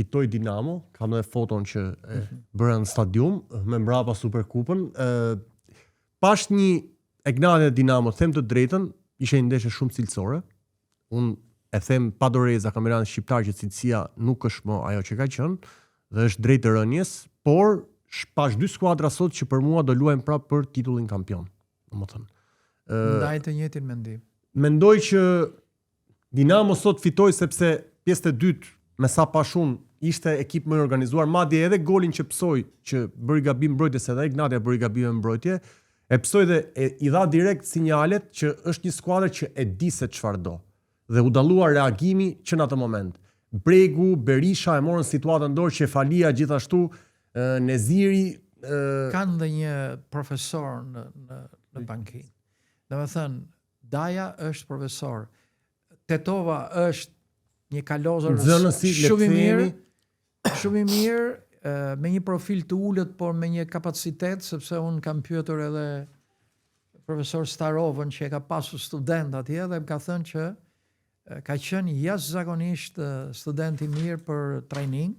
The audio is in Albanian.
fitoi Dinamo, kam edhe foton që bëra në stadium me mbrapa Superkupën. Pash një Egnate Dinamo, them të drejtën, ishte një ndeshje shumë cilësore. Unë e them pa doreza kameranët shqiptar që cilësia nuk është më ajo që ka qenë dhe është drejtë rënjes, por pash dy skuadra sot që për mua do luajnë prapë për titullin kampion. Domethënë. Ndaj të njëjtin mendim. Mendoj që Dinamo sot fitoi sepse pjesë e dytë me sa pash unë ishte ekip më i organizuar, madje edhe golin që psoi që bëri gabim mbrojtjes edhe Ignatia bëri gabim në mbrojtje, e psoi dhe i dha direkt sinjalet që është një skuadër që e di se çfarë do. Dhe u dallua reagimi që në atë moment. Bregu, Berisha e morën situatën dorë, Qefalia gjithashtu, Neziri kanë dhe një profesor në bankinë. Domethënë, Daja është profesor. Tetova është një kalozër shumë i mirë, me një profil të ulët, por me një kapacitet, sepse unë kam pyetur edhe profesor Starovën që e ka pasur student atje dhe më ka thënë që ka qenë jashtëzakonisht student i mirë për training